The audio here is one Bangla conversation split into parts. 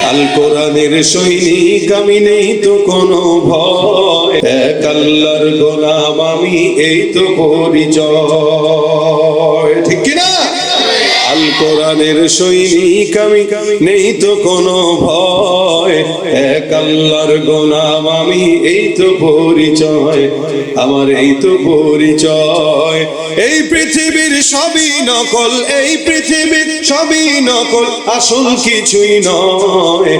আল কোরআনের সৈনিক আমি, নেই তো কোনো ভয়, এক আল্লাহর গোলাম আমি, এই তো পরিচয়। ঠিক কিনা? আল কোরআনের সৈনিক আমি, নেই তো কোনো ভয়, এক আল্লাহর গোলাম আমি, এই তো পরিচয় আমার, এই তো পরিচয়। এই পৃথিবীর সবই নকল, এই পৃথিবীর সবই নকল, আসল কিছুই নয়,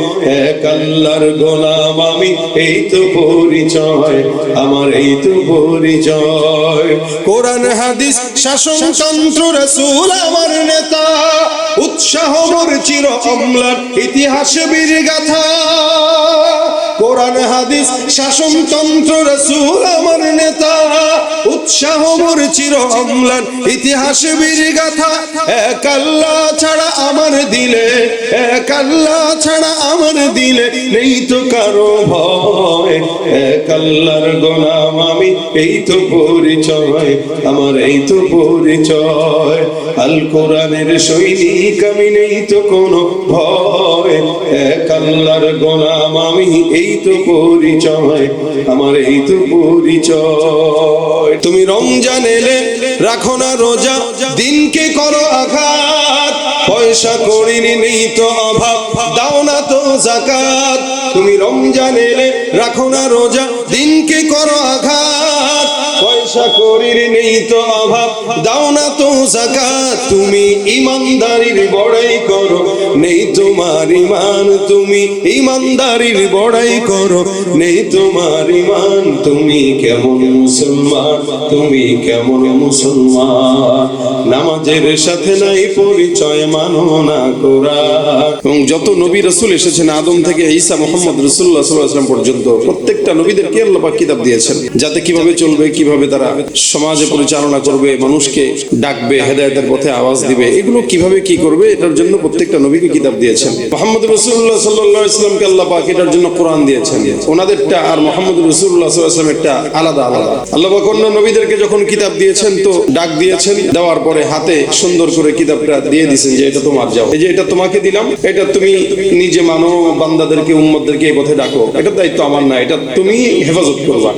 এক আল্লাহর গোলাম আমি, এই তো পরিচয় আমার, এই তো পরিচয়। কোরআন হাদিস শাসনতন্ত্র রাসূল আমার নেতা, উৎসাহ মোর চির অম্লান ইতিহাস বীর গাথা। কোরআন হাদিস শাসনতন্ত্র রাসূল আমার নেতা, উৎসাহ মোর চির অম্লান ইতিহাস বীর গাথা। এক আল্লাহ ছাড়া আমার দিলে, এক আল্লাহ ছাড়া আমার দিলে, নেই তো কারো ভয়, এক আল্লাহর গোলাম আমি, এই তো পরিচয় আমার, এই তো পরিচয়। আল কোরআনের সৈনিক আমি, নেই তো কোনো ভয়, এক আল্লাহর গোলাম আমি, এই তো পরিচয় আমার, এই তো পরিচয়। তুমি রমজান এলে রাখো না রোজা, দিনকে করো আঘাত, পয়সা করিনি নেই তো অভাব, দাও না তো যাকাত। তুমি রমজান এলে রাখো না রোজা, দিনকে করো আঘাত, পয়সা করিনি নেই তো অভাব, দাও না তো যাকাত। তুমি ইমানদারির বড়াই করো, নেই তোমার ইমান, তুমি ইমানদারির বড়াই করো, নেই তোমার ইমান। তুমি কেমন মুসলমান, তুমি কেমন মুসলমান, নামাজের সাথে নাই পরিচয়, মানো না কোরআন। এবং যত নবী রাসূল এসেছেন আদম থেকে ঈসা মুহাম্মদ রাসূলুল্লাহ সাল্লাল্লাহু আলাইহি ওয়াসাল্লাম পর্যন্ত, প্রত্যেকটা নবীদেরকে আল্লাহ পাক কিতাব দিয়েছেন, যাতে কিভাবে চলবে, কিভাবে তারা সমাজে পরিচালনা করবে, মানুষকে ডাকবে, হেদায়েতের পথে আওয়াজ দিবে, এগুলো কিভাবে কি করবে, এটার জন্য প্রত্যেকটা নবীকে কিতাব দিয়েছেন। মুহাম্মদ রাসূলুল্লাহ সাল্লাল্লাহু আলাইহি ওয়াসাল্লামকে আল্লাহ পাক এটার জন্য কোরআন দিয়েছেন। ওনাদেরটা আর মুহাম্মদ রাসূলুল্লাহ সাল্লাল্লাহু আলাইহি ওয়াসাল্লামেরটা আলাদা আলাদা। আল্লাহ পাক অন্য নবীদেরকে যখন কিতাব দিয়েছেন তো ডাক দিয়েছেন, দেওয়ার পরে হাতে সুন্দর করে কিতাবটা দিয়ে দিয়েছেন যে এটা তোমার, যাও, এই যে এটা তোমাকে দিলাম, এটা তুমি নিজে মানো, বান্দাদেরকে উম্মতদেরকে এই পথে ডাকো, এটা দায়িত্ব আমার না, এটা তুমি হেফাজত করবা।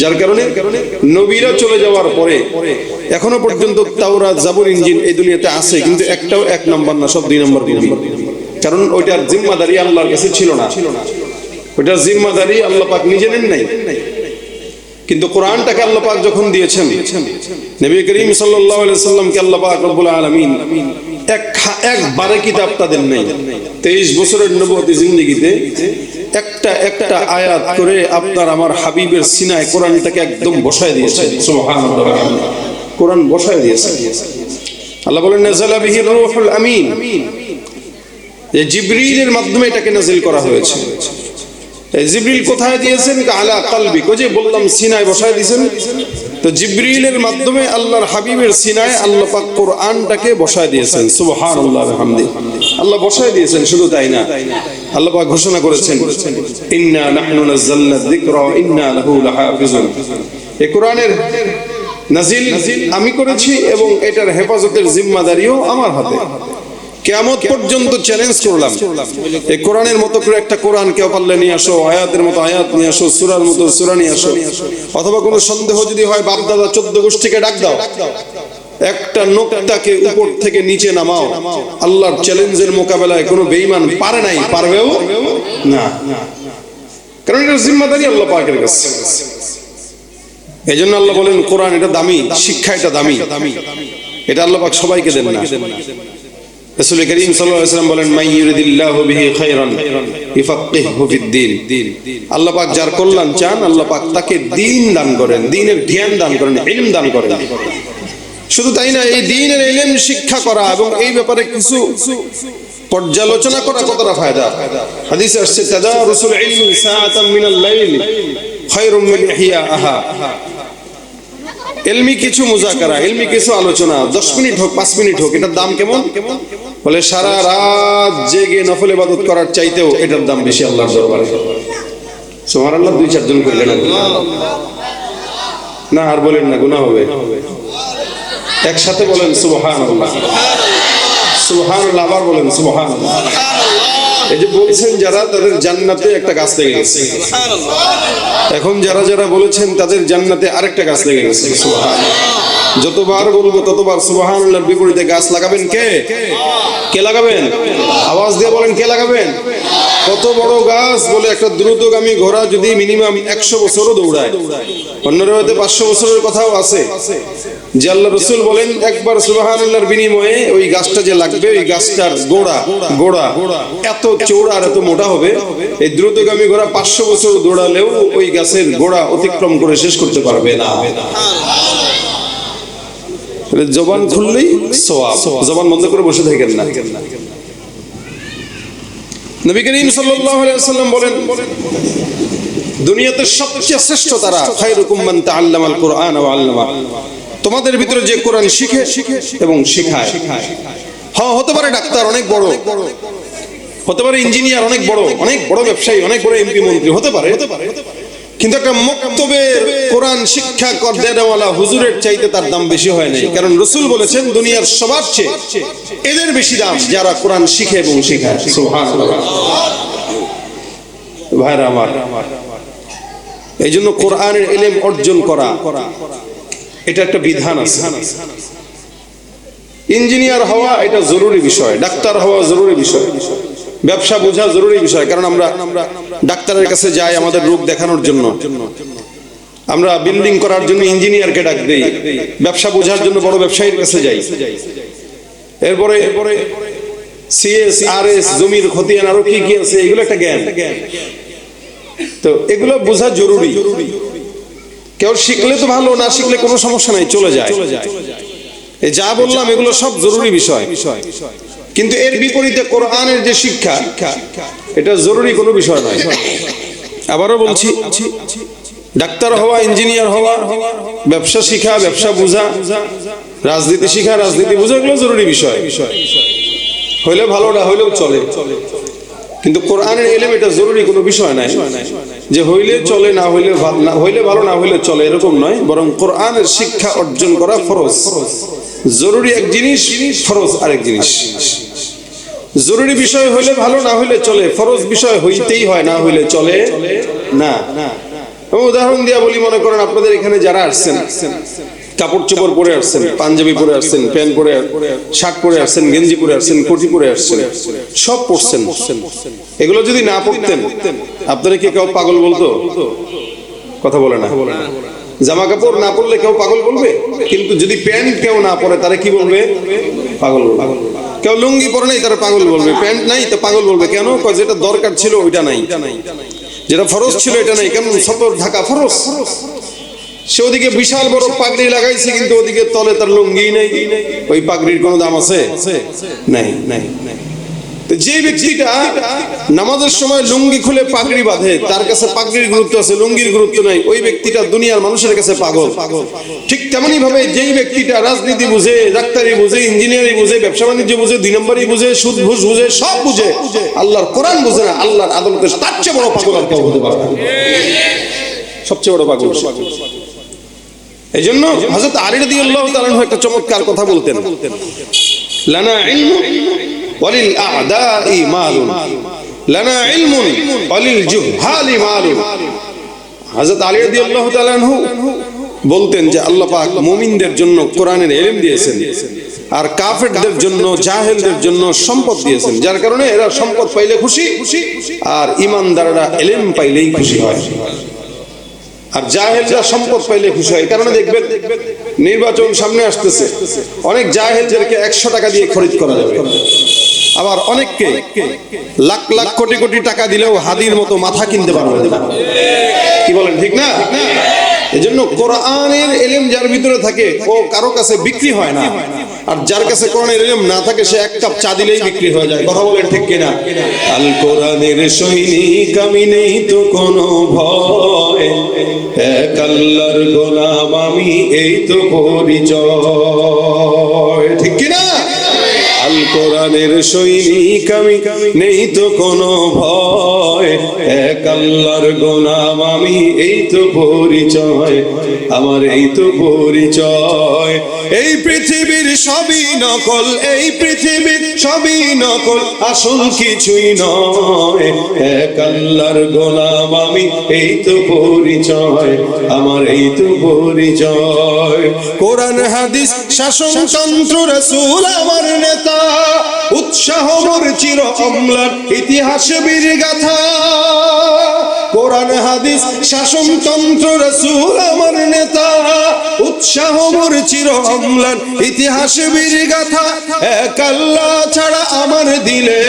যার কারণে নবীরা চলে যাওয়ার পরে এখনো পর্যন্ত তাওরাত, জাবুর, ইনজিল এই দুনিয়াতে আছে, কিন্তু একটাও এক নাম্বার না, সব 2 নম্বর কপি। কারণ ওইটার জিম্মাদারি আল্লাহর কাছে ছিল না, ওইটার জিম্মাদারি আল্লাহ পাক নিজে নেন নাই। কিন্তু কোরআনটাকে আল্লাহ পাক যখন দিয়েছেন, নবী করিম সাল্লাল্লাহু আলাইহি ওয়াসাল্লামকে আল্লাহ পাক রব্বুল আলামিন একবারে কিতাবটা দেন নাই। 23 বছরের নবুয়তি জিন্দেগিতে একটা আয়াত করে আপনার আমার হাবিবের সিনায় কোরআনটাকে একদম বসায় দিয়েছেন। সুবহানাল্লাহ, কোরআন বসায় দিয়েছেন। আল্লাহ বলেন নাযালা বিহি রূহুল আমিন, যে জিবরিলের মাধ্যমে এটাকে নাযিল করা হয়েছে। জিবরিল কোথায় দিয়েছেন? আলা কলবি, যে বললাম সিনায় বসায় দিয়েছেন। তো জিবরিলের মাধ্যমে আল্লাহর হাবিবের সিনায় আল্লাহ পাক কোরআনটাকে বসায় দিয়েছেন। সুবহানাল্লাহ বিহামদিহি, আল্লাহ বসায় দিয়েছেন। শুধু তাই না, আল্লাহ পাক ঘোষণা করেছেন ইন্না নাহনু নাযালনা যিকরা ওয়া ইন্না লাহু লাহাফিজুন। এই কোরআনের নাজিল আমি করেছি এবং এটার হেফাজতের জিম্মাদারিও আমার হাতে। কিয়ামত পর্যন্ত চ্যালেঞ্জ করলাম, এই কোরআনের মতো করে একটা কোরআন কেউ পারলে নিয়ে আসো, আয়াতের মতো আয়াত নিয়ে আসো, সূরার মতো সূরা নিয়ে আসো, অথবা কোনো সন্দেহ যদি হয় বাপ দাদা 14 গোষ্ঠীকে ডাক দাও, একটা নোকতাকে উপর থেকে নিচে নামাও। আল্লাহর চ্যালেঞ্জের মোকাবেলায় কোনো বেঈমান পারে নাই, পারবেও না, কারণ এটার জিম্মাদারি আল্লাহ পাকের কাছে। এইজন্য আল্লাহ বলেন কোরআন এটা দামি, শিক্ষা এটা দামি, এটা আল্লাহ পাক সবাইকে দেন না। রাসূল করিম সাল্লাল্লাহু আলাইহি ওয়াসাল্লাম বলেন মান ইউরিদিল্লাহু বিহি খায়রান ইফাক্কিহু ফিদ্দীন। আল্লাহ পাক যার কল্যাণ চান আল্লাহ পাক তাকে দ্বীন দান করেন, দ্বীনের জ্ঞান দান করেন, ইলম দান করেন। শুধু তাই না, এই দ্বীনের ইলম শিক্ষা করা এবং এই ব্যাপারে কিছু পর্যালোচনা করা কতটা ফায়দা। হাদিসে আসছে তাদারুসুল ইলমি সাআতাম মিনাল লাইল খায়রুম মিন ইহইয়াহা। ইলমি কিছু মুযাকারা, ইলমি কিছু আলোচনা 10 মিনিট হোক 5 মিনিট হোক, এটার দাম কেমন? বলে সারা রাত জেগে নফল ইবাদত করার চাইতেও এটার দাম বেশি আল্লাহর দরবারে। সুবহানাল্লাহ, 2-4 জন কইলেন না, আর বলেন না, গুনাহ হবে। একসাথে বলেন সুবহানাল্লাহ, সুবহানাল্লাহ, আবার বলেন সুবহানাল্লাহ। এই যে বলছেন যারা, তাদের জান্নাতে একটা গাছ লেগে গেছে। এখন যারা যারা বলেছেন তাদের জান্নাতে আরেকটা গাছ লেগে গেছে। যতবার বলবো ততবার সুবহানাল্লাহর বিপরীতে গাছ লাগাবেন কে? কে লাগাবেন? আওয়াজ দিয়ে বলেন, কে লাগাবেন? কত বড় গাছ বলে, একটা দ্রুতগামী ঘোড়া যদি মিনিমাম 100 বছরও দৌড়ায়, অন্য রাতে 500 বছরের কথাও আছে, যে আল্লাহ রাসূল বলেন একবার সুবহানাল্লাহর বিনিময়ে ওই গাছটা যে লাগবে, ওই গাছটার গোড়া এত চওড়া আর এত মোটা হবে, এই দ্রুতগামী ঘোড়া 500 বছর দৌড়ালেও ওই গাছের গোড়া অতিক্রম করে শেষ করতে পারবে না। জবান খুললেই সওয়াব, জবান বন্ধ করে বসে থাকেন না। নবী করিম সাল্লাল্লাহু আলাইহি ওয়াসাল্লাম বলেন, দুনিয়াতে সবচেয়ে শ্রেষ্ঠ তারা, খায়রুকুম মান তাআল্লামাল কুরআন ওয়া আল্লামা, তোমাদের ভিতরে যে কোরআন শিখে এবং শেখায়। হ্যাঁ, হতে পারে ডাক্তার অনেক বড়, হতে পারে ইঞ্জিনিয়ার অনেক বড় ব্যবসায়ী, অনেক বড় এমপি মন্ত্রী হতে পারে, কিন্তু একটা মক্তবের কোরআন শিক্ষা দেওয়ালা হুজুরের চাইতে তার দাম বেশি হয় নাই। কারণ রাসূল বলেছেন দুনিয়ার সবার চেয়ে এদের বেশি দাম যারা কোরআন শিখে এবং শেখায়। সুবহানাল্লাহ। ভাইরা আমার, এই জন্য কোরআনের ইলম অর্জন করা এটা একটা বিধান আছে। ইঞ্জিনিয়ার হওয়া এটা জরুরি বিষয়, ডাক্তার হওয়া জরুরি বিষয়, ব্যবসা বোঝা জরুরি বিষয়। কারণ আমরা ডাক্তারের কাছে যাই আমাদের রোগ দেখানোর জন্য, আমরা বিল্ডিং করার জন্য ইঞ্জিনিয়ারকে ডাক দেই, ব্যবসা বোঝার জন্য বড় ব্যবসায়ীর কাছে যাই। এরপরে সিএস আরএস, জমির খতিয়ান, আরো কি কি আছে, এগুলো একটা জ্ঞান। তো এগুলো বোঝা জরুরি। কেউ শিখলে তো ভালো, না শিখলে কোনো সমস্যা নাই, চলে যায়। এই যা বললাম এগুলো সব জরুরি বিষয়, কিন্তু এর বিপরীতে কোরআনের যে শিক্ষা, এটা জরুরি কোনো বিষয় নয়। আবারও বলছি, ডাক্তার হওয়া, ইঞ্জিনিয়ার হওয়া, ব্যবসা শিখা, ব্যবসা বোঝা, রাজনীতি শিখা, রাজনীতি বোঝা, এগুলো জরুরি বিষয়। হইলে ভালো, না হইলেও চলে, কিন্তু কোরআনের ইলম এটা জরুরি কোনো বিষয় নয় যে হইলে চলে, না হইলে ভালো, না হইলে চলে, এরকম নয়। বরং কোরআনের শিক্ষা অর্জন করা ফরজ। জরুরি এক জিনিস, ফরজ আরেক জিনিস। জরুরি বিষয় হইলে ভালো, না হইলে চলে, ফরজ বিষয় হইতেই হয়, না হইলে চলে না। উদাহরণ দিয়া বলি, মনে করেন আপনাদের এখানে যারা আসছেন, কাপড় চোপড় পরে আসছেন, পাঞ্জাবি পরে আসছেন, প্যান্ট পরে, শার্ট পরে আসছেন, গেঞ্জি পরে আসছেন, কোটি পরে আসছেন, সব পরছেন। এগুলো যদি না পরতেন আপনারা কি কেউ পাগল বলতো? কথা বলে না। জামা কাপড় না পরলে কেউ পাগল বলবে, কিন্তু যদি প্যান্ট কেউ না পরে তারা কি বলবে? পাগল বলবে। কেউ লুঙ্গি পরে নাই তারা পাগল বলবে, প্যান্ট নাই তো পাগল বলবে। কেন? যেটা দরকার ছিল ওইটা নাই, যেটা ফরজ ছিল এটা নাই। কেমন? সতর ঢাকা ফরজ, সে ওদিকে বিশাল বড় পাগড়ি লাগাইছে, কিন্তু ওদিকে তলে তার লুঙ্গি নাই। ওই পাগড়ির কোনো দাম আছে? নাই। যে ব্যক্তিটা নামাজের সময় লুঙ্গি খুলে পাগড়ি বাঁধে, তার কাছে পাগড়ির গুরুত্ব আছে, লুঙ্গির গুরুত্ব নাই, ওই ব্যক্তিটা দুনিয়ার মানুষের কাছে পাগল। ঠিক তেমনি ভাবে যেই ব্যক্তিটা রাজনীতি বুঝে, ডাক্তারি বুঝে, ইঞ্জিনিয়ারিং বুঝে, ব্যবসা বাণিজ্য বুঝে, 2 নম্বরই বুঝে, সুদ ঘুষ বুঝে, সব বুঝে, আল্লাহর কোরআন বুঝে না, আল্লাহর আদালতে, তার চেয়ে বড় পাগল আর কেউ হতে পারে না। সবচেয়ে বড় পাগল। এই জন্য হযরত আলী রাদিয়াল্লাহু তাআলা আনহু একটা চমৎকার কথা বলতেন, লানা ইলমু ওয়ালিল আ'দাই মালুন, লানা ইলমুন ওয়ালিল জুহালি মালুন। হযরত আলী রাদিয়াল্লাহু তাআলা আনহু বলতেন যে আল্লাহ পাক মুমিনদের জন্য কোরআনের ইলম দিয়েছেন, আর কাফেরদের জন্য, জাহেলদের জন্য সম্পদ দিয়েছেন, যার কারণে এরা সম্পদ পাইলে খুশি, আর ঈমানদাররা ইলম পাইলেই খুশি হয়। আর জাহেলরা সম্পদ পাইলে খুশি হয়। কারণে দেখবেন নির্বাচন সামনে আসতেছে, অনেক জাহেলদেরকে 100 টাকা দিয়ে খরিদ করা যাবে, আবার অনেককে লাখ লাখ কোটি কোটি টাকা দিলেও হাদির মতো মাথা কিনতে পারবে না। কি বলেন, ঠিক না? এজন্য কোরআনের ইলম যার ভিতরে থাকে ও কারো কাছে বিক্রি হয় না, আর যার কাছে কোরআনের ইলম না থাকে সে এক কাপ চা দিলেই বিক্রি হয়ে যায়। কথা বলেন ঠিক কিনা? আল কোরআনের সৈনিক আমি, নেই তো কোনো ভয়, এক আল্লাহর গোলাম আমি, এই তো পরিচয়। ঠিক কিনা? আল কোরআনের সৈনিক আমি, নেই তো কোনো ভয়, এক আল্লাহর গোলাম আমি, এই তো পরিচয় আমার, এই তো পরিচয়। এই পৃথিবীর সবই নকল, এই পৃথিবীর সবই নকল, আসল কিছুই নয়। এক আল্লাহর গোলাম আমি, এই তো পরিচয় আমার, এই তো পরিচয়। কোরআন হাদিস শাসনতন্ত্র রাসূল আমার নেতা, উৎসাহ মোর চির অম্লান ইতিহাস বীর গাথা। কোরআন হাদিস শাসনতন্ত্র রাসূল আমার নেতা, উৎসাহ মোর চির অম্লান ইতিহাস বীর গাথা। এক আল্লাহ ছাড়া আমার দিলে,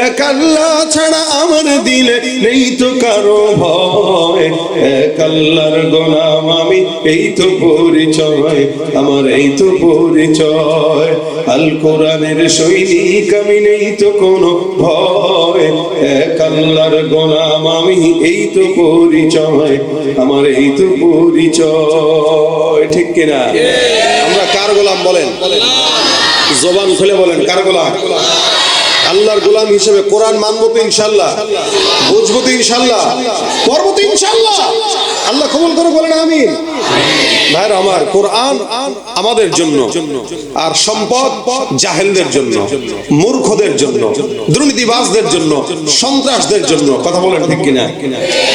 এক আল্লাহ ছাড়া আমার দিলে নেই তো কারো ভয়। এক আল্লাহর গোলাম আমি, এই তো পরিচয় আমার, এই তো পরিচয়। আল কোরআনের সৈনিক আমি, নেই তো কোনো ভয়। এক আল্লাহর গোলাম আমি, এই তো পরিচয় আমার, এই তো পরিচয়। ঠিক কিনা? আমরা কার গোলাম বলেন? জবান খুলে বলেন, কার গোলাম? আল্লাহর গোলাম হিসেবে কোরআন মানবো তো ইনশাআল্লাহ, বুঝবো তো ইনশাআল্লাহ, করবো তো ইনশাআল্লাহ। আল্লাহ কবুল করে বলেন আমিন। ভাইরা আমার, কোরআন আমাদের জন্য, আর সম্পদ জাহেলদের জন্য, মূর্খদের জন্য, দুর্নীতিবাজদের জন্য, সন্ত্রাসদের জন্য। কথা বলেন ঠিক কিনা?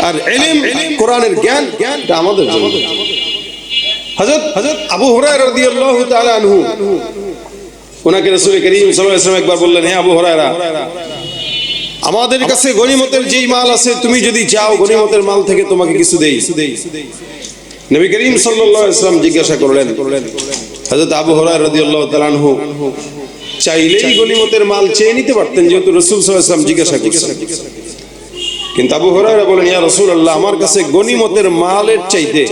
আর ইলম, কোরআনের জ্ঞান, জ্ঞানটা আমাদের জন্য। হযরত আবু হুরায়রা রাদিয়াল্লাহু তাআলা আনহু, ওনাকে রাসূল করিম সাল্লাল্লাহু আলাইহি ওয়াসাল্লাম একবার বললেন, হে আবু হুরায়রা, আমাদের কাছে গনিমতের যেই মাল আছে, তুমি যদি চাও গনিমতের মাল থেকে তোমাকে কিছু দেই। নবী করিম সাল্লাল্লাহু আলাইহি ওয়াসাল্লাম জিজ্ঞাসা করলেন, হযরত আবু হুরায়রা রাদিয়াল্লাহু তাআলা আনহু চাইলেই গনিমতের মাল চেয়ে নিতে পারতেন, যেহেতু রাসূল সাল্লাল্লাহু আলাইহি ওয়াসাল্লাম জিজ্ঞাসা করছেন। কিন্তু আবু হুরায়রা বলেন, ইয়া রাসূলুল্লাহ, আমার কাছে গনিমতের মালের চাইতে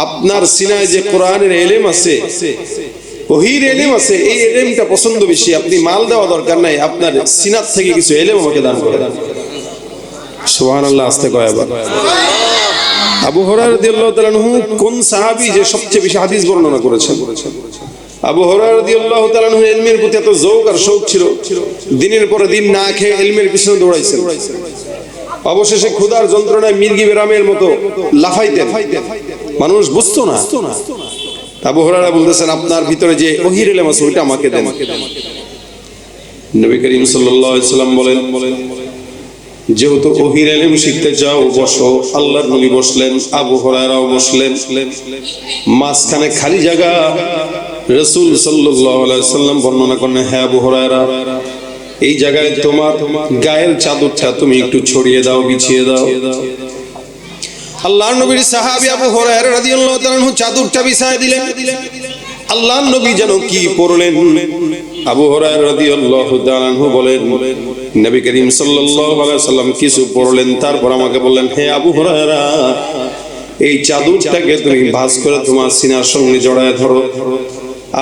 আপনার সিনায় যে কোরআনের ইলম আছে, ওহির ইলম আছে, এই ইলমটা পছন্দ বেশি। আপনি মাল দেওয়া দরকার নাই, আপনার সিনাত থেকে কিছু ইলম আমাকে দান করেন। সুবহানাল্লাহ, আস্তে কয় আবার। আবু হুরায়রা রাদিয়াল্লাহু তাআলা আনহু কোন সাহাবী যে সবচেয়ে বেশি হাদিস বর্ণনা করেছেন? আবু হুরায়রা রাদিয়াল্লাহু তাআলা আনহু ইলমের প্রতি এত যৌক আর শৌক ছিল, দিনের পর দিন না খেয়ে ইলমের পিছনে দৌড়াইছেন। অবশেষে ক্ষুধার যন্ত্রণায় মির্গি বেরামের মতো লাফাইতেন, মানুষ বুঝতো না। আবু হুরায়রা বলতেছেন, আপনার ভিতরে যে ওহির ইলম আছে ওটা আমাকে দেন। নবী করিম সাল্লাল্লাহু আলাইহি ওয়াসাল্লাম বলেন, যেহেতু ওহির ইলম শিখতে চাও, বসো। আল্লাহর নবী বসলেন, আবু হুরায়রাও বসলেন। মাঝখানে খালি জায়গা। রাসূল সাল্লাল্লাহু আলাইহি ওয়াসাল্লাম বর্ণনা করেন, হে আবু হুরায়রা, এই জায়গায় তোমার গায়ের চাদরটা তুমি একটু ছড়িয়ে দাও, বিছিয়ে দাও। আল্লাহর নবীর সাহাবী আবু হুরায়রা রাদিয়াল্লাহু তাআলা আনহু চাদরটা বিছায় দিলেন। আল্লাহর নবী যেন কি পড়লেন। আবু হুরায়রা রাদিয়াল্লাহু তাআলা আনহু বলেন, নবী করিম সাল্লাল্লাহু আলাইহি ওয়াসাল্লাম কিছু পড়লেন, তারপর আমাকে বললেন, হে আবু হুরায়রা, এই চাদরটাকে তুমি ভাঁজ করে তোমার সিনার সঙ্গে জড়ায় ধরো।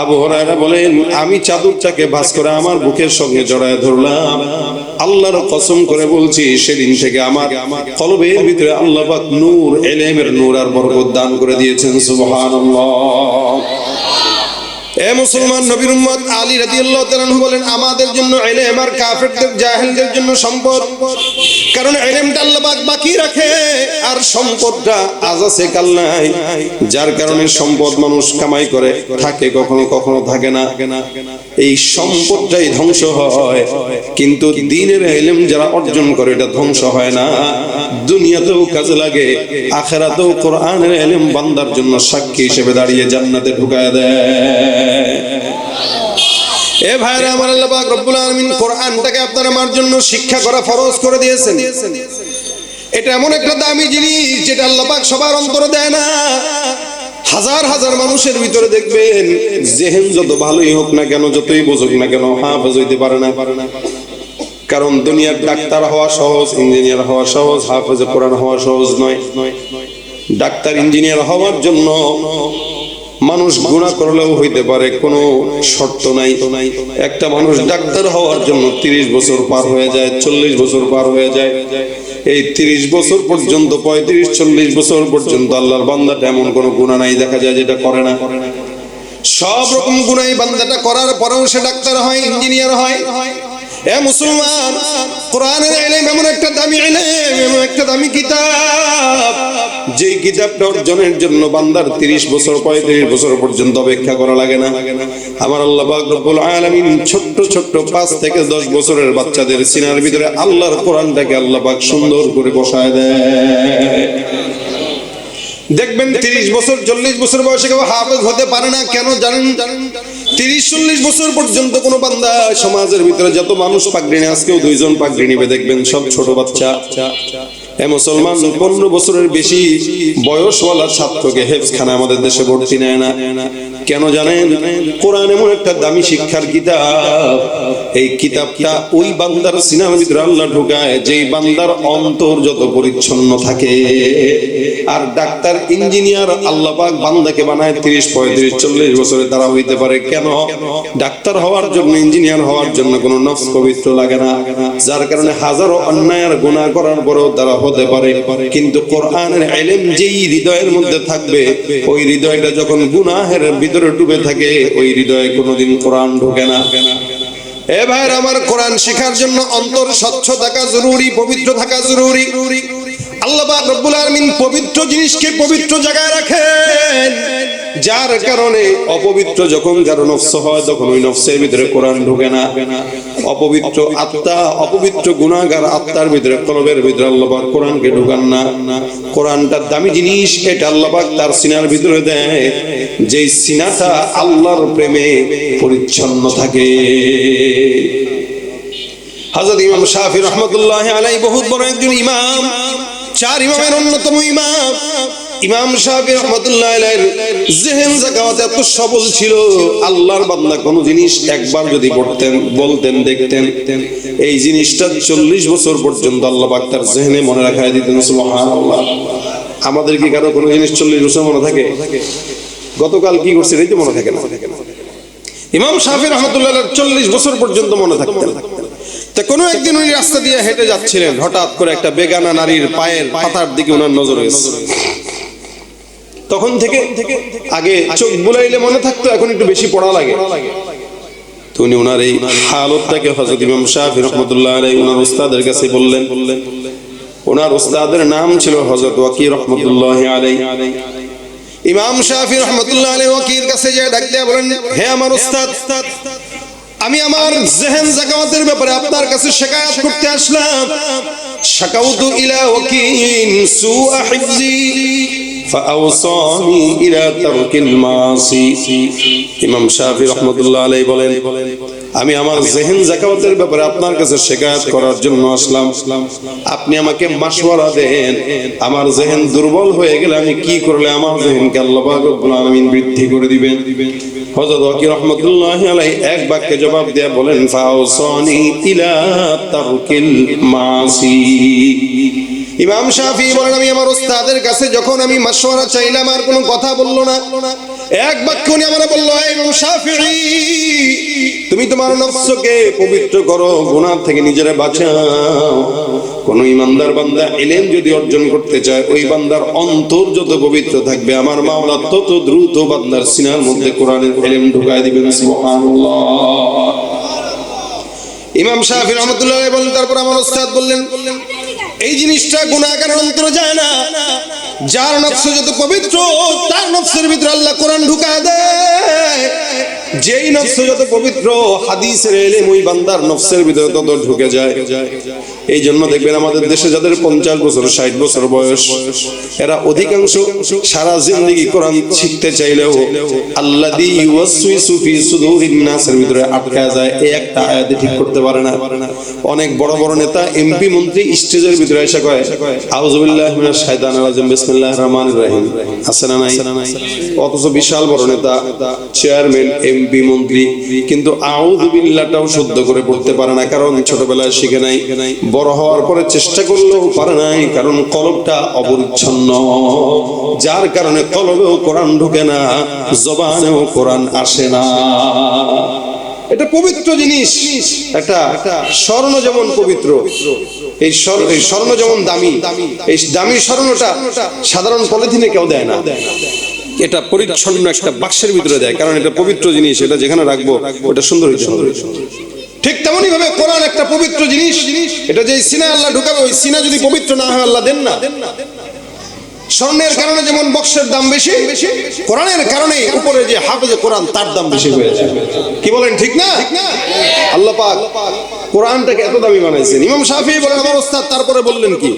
আবু হুরায়রা বলেন, আমি চাদরটাকে ভাঁজ করে আমার বুকের সঙ্গে জড়ায় ধরলাম। আল্লাহর কসম করে বলছি, সেদিন থেকে আমার কলবের ভিতরে আল্লাহ পাক নূর, ইলমের নূর আর বরকত দান করে দিয়েছেন। সুবহানাল্লাহ। এ মুসলমান নবীর উম্মত, আলী রাদিয়াল্লাহু তাআলা আনহু বলেন, আমাদের জন্য ইলম আর কাফেরদের জাহেলদের জন্য সম্পদ। কারণ ইলমটা আল্লাহ পাক বাকি রাখে, আর সম্পদটা আজ আছে কাল নাই। যার কারণে সম্পদ মানুষ কামাই করে, থাকে কখনো কখনো থাকে না। এই সম্পদটাই ধ্বংস হয়, কিন্তু দ্বীনের ইলম যারা অর্জন করে এটা ধ্বংস হয় না। দুনিয়াতেও কাজে লাগে, আখিরাতেও কোরআনের ইলম বান্দার জন্য সাক্ষী হিসেবে দাঁড়িয়ে জান্নাতে ঢুকায় দেয়। এ ভাইরা আমার, আল্লাহ পাক রব্বুল আলামিন কোরআনটাকে আপনার আমার জন্য শিক্ষা করা ফরজ করে দিয়েছেন। এটা এমন একটা দামি জিনিস যেটা আল্লাহ পাক সবার অন্তরে দেয় না। হাজার হাজার মানুষের ভিতরে দেখবেন, জেহেন যত ভালোই হোক না কেন, যতই বুঝুক না কেন, হাফেজ হইতে পারে না। কারণ দুনিয়ার ডাক্তার হওয়া সহজ, ইঞ্জিনিয়ার হওয়া সহজ, হাফেজে কোরআন হওয়া সহজ নয়। ডাক্তার ইঞ্জিনিয়ার হওয়ার জন্য মানুষ গুনাহ করলেও হইতে পারে, কোনো শর্ত নাই। একটা মানুষ ডাক্তার হওয়ার জন্য 30 বছর পার হয়ে যায়, 40 বছর পার হয়ে যায়। এই 30 বছর পর্যন্ত, 35-40 বছর পর্যন্ত আল্লাহর বান্দাটা এমন কোনো গুনাহ নাই দেখা যায় যেটা করে না। সব রকম গুনাহ বান্দাটা করার পরেও সে ডাক্তার হয়, ইঞ্জিনিয়ার হয়। এ মুসলমান, কোরআনের ইলম এমন একটা দামি ইলম, দামি কিতাব, যেই কিতাবটা অর্জনের জন্য বান্দার 30 বছর 35 বছর পর্যন্ত অপেক্ষা করা লাগে না। আমার আল্লাহ পাক রব্বুল আলামিন ছোট্ট ছোট্ট 5 থেকে 10 বছরের বাচ্চাদের সিনার ভিতরে আল্লাহর কোরআনটাকে আল্লাহ পাক সুন্দর করে বসায় দেয়। দেখবেন 30 বছর 40 বছর বয়সে কেউ হাফেজ হতে পারে না। কেন জানেন? 30-40 বছর পর্যন্ত কোন বান্দা সমাজের ভিতরে যত মানুষ পাগড়ি নেয়, আজকেও 2 জন পাগড়ি নেবে, দেখবেন সব ছোট বাচ্চা। মুসলমান 15 বছরের বেশি বয়সওয়ালা ছাত্রকে হেফজখানা আমাদের দেশে ভর্তি নেয় না। কেন জানেন? কোরআন এমন একটা দামি শিক্ষার কিতাব, এই কিতাবটা ওই বান্দার সিনার ভিতরে আল্লাহ ঢুকায় যেই বান্দার অন্তর যত পরিচ্ছন্ন থাকে। আর ডাক্তার ইঞ্জিনিয়ার আল্লাহ পাক বান্দাকে বানায় 30-35-40 বছরে তারা হইতে পারে। কেন? ডাক্তার হওয়ার জন্য, ইঞ্জিনিয়ার হওয়ার জন্য কোনো নফস পবিত্র লাগে না, যার কারণে হাজারো অন্যায় আর গুনাহ করার পরেও তারা হতে পারে। কিন্তু কোরআনের ইলম যেই হৃদয়ের মধ্যে থাকবে, ওই হৃদয়টা যখন গুনাহের ভিতরে ডুবে থাকে, ওই হৃদয়ে কোনোদিন কোরআন ঢোকে না। এ ভাইর আমার, কোরআন শেখার জন্য অন্তর স্বচ্ছ থাকা জরুরি, পবিত্র থাকা জরুরি। আল্লাহ পাক রব্বুল আলামিন পবিত্র জিনিসকে পবিত্র জায়গায় রাখেন, যার কারণে অপবিত্র যখন কারো নফস হয় তখন ওই নফসের ভিতরে কোরআন ঢোকে না। অপবিত্র আত্মা, অপবিত্র গুনাহগার আত্মার ভিতরে, কলবের ভিতরে আল্লাহ পাক কোরআনকে ঢোকান না। কোরআনটা দামি জিনিস, এটা আল্লাহ পাক তার সিনার ভিতরে দেয় যেই সিনাটা আল্লাহর প্রেমে পরিচ্ছন্ন থাকে। হযরত ইমাম শাফি রাহমাতুল্লাহি আলাইহি বহুত বড় একজন ইমাম, 4 ইমামের অন্যতম ইমাম। ইমাম শাফি রাহমাতুল্লাহি আলাইহির জেহেন যাকাত এত সবল ছিল, আল্লাহর বান্দা কোন জিনিস একবার যদি পড়তেন, বলতেন, দেখতেন, এই জিনিসটা 40 বছর পর্যন্ত আল্লাহ পাক তার জেহেনে মনে রাখায় দিতেন। সুবহানাল্লাহ। আমাদের কি কারো কোনো জিনিস 40 বছর মনে থাকে? গতকাল কি করছে এই তো মনে থাকে না। ইমাম শাফি রাহমাতুল্লাহি আলাইহি 40 বছর পর্যন্ত মনে থাকতেন। তা কোনো একদিন উনি রাস্তা দিয়ে হেঁটে যাচ্ছিলেন, হঠাৎ করে একটা বেগানা নারীর পায়ের পাতার দিকে ওনার নজর গেছে। তখন থেকে আগে চোখ বুলাইলে মনে থাকতো, এখন একটু বেশি পড়া লাগে। তো উনি ওনার এই হালতটাকে হযরত ইমাম শাফি রাহমাতুল্লাহি আলাইহি ওনার উস্তাদের কাছে বললেন। ওনার উস্তাদের নাম ছিল হযরত ওয়াকি রাহমাতুল্লাহি আলাইহি। ইমাম শাফি রাহমাতুল্লাহি আলাইহি ওয়াকির কাছে যে ডাক দিয়ে বলেন, হে আমার উস্তাদ, আমি আমার জেহেন যাকাতের ব্যাপারে আপনার কাছে শিকায়াত করতে আসলাম। শাকাউতু ইলা ওয়াকিন সুআ হিফজি ফাআওসানি ইলা তারকিল মাসি। ইমাম শাফি রাহমাতুল্লাহি আলাইহি বলেন, আমি আমার জেহেন যাকাতের ব্যাপারে আপনার কাছে শিকায়াত করার জন্য আসলাম। আপনি আমাকে মাশওয়ারা দেন, আমার জেহেন দুর্বল হয়ে গেলে আমি কি করলে আমার জেহেনকে আল্লাহ পাক রব্বুল আলামিন বৃদ্ধি করে দিবেন। হযরত ওয়াকি রাহমাতুল্লাহি আলাইহি এক বাক্যে জবাব দিয়ে বলেন, ফাওসানি ইলা তারকিল মাসি। ইমাম শাফি বলেন, আমি আমার উস্তাদের কাছে যখন আমি মাশওয়ারা চাইলাম, আর কোনো কথা বললো না। এক বাক্য উনি আমারে বলল, হে ইমাম শাফিঈ, তুমি তোমার নফসকে পবিত্র করো, গুনাহ থেকে নিজেরে বাঁচাও। কোন ইমানদার বান্দা ইলম যদি অর্জন করতে চায়, ওই বান্দার অন্তর যত পবিত্র থাকবে, আমার মাওলা তত দ্রুত বান্দার সিনার মধ্যে কোরআনের ইলম ঢুকায় দিবেন। সুবহানাল্লাহ। ইমাম শাফি রাহমাতুল্লাহি আলাইহি বলেন, তারপর আমার উস্তাদ বললেন, এই জিনিসটা গুনাহগারের অন্তরে যায় না। যার নফস যত পবিত্র, তার নফসের ভিতরে আল্লাহ কোরআন ঢুকায় দেয়। যেই নফস যত পবিত্র, হাদিসের ইলম ওই বান্দার নফসের ভিতরে তত ঢুকে যায়। এই জন্য দেখবেন আমাদের দেশে যাদের 50 বছর 60 বছর বয়স, এরা অধিকাংশ সারা জিন্দেগি কোরআন শিখতে চাইলেও আল্লাযী ইউওয়াসওয়িসু ফি সুদুরিন নাসের ভিতরে আটকা যায়, এই একটা আয়াতে ঠিক করতে পারে না। অনেক বড় বড় নেতা, এমপি, মন্ত্রী স্টেজের ভিতরে এসে কয় আউযু বিল্লাহি মিনাশ শাইতানির রাজিম বিসমিল্লাহির রহমানির রহিম, আছে না নাই? অথচ বিশাল বড় নেতা, চেয়ারম্যান, এমপি, মন্ত্রী, কিন্তু আউযু বিল্লাহটাও শুদ্ধ করে পড়তে পারে না, কারণ ছোটবেলায় শিখে নাই। বড় হওয়ার পরে চেষ্টা করলেও পারে নাই, কারণ কলবটা অপরিচ্ছন্ন, যার কারণে কলবেও কোরআন ঢোকে না, জবানেও কোরআন আসে না। এটা পবিত্র জিনিস। একটা স্বর্ণ যেমন পবিত্র, এই স্বর্ণ যেমন দামি, এই দামি স্বর্ণটা সাধারণ পলিথিনে কেউ দেয় না, এটা পরিচ্ছন্ন একটা বাক্সের ভিতরে দেয়, কারণ এটা পবিত্র জিনিস, এটা যেখানে রাখবো ওটা সুন্দর হইতে হবে। ঠিক তেমনি ভাবে কোরআন একটা পবিত্র জিনিস, এটা যে সিনা আল্লাহ ঢুকাবে, ওই সিনা যদি পবিত্র না হয় আল্লাহ দেন না। স্বর্ণের কারণে যেমন বক্সের দাম বেশি, কোরআনের কারণে উপরে যে হাফেজে কোরআন তার দাম বেশি হয়ে যায়। কি বলেন ঠিক না? আল্লাহ পাক কোরআনটাকে এত দামি বানাইছেন। ইমাম শাফিঈ বলেন আমার ওস্তাদ, তারপরে বললেন কি,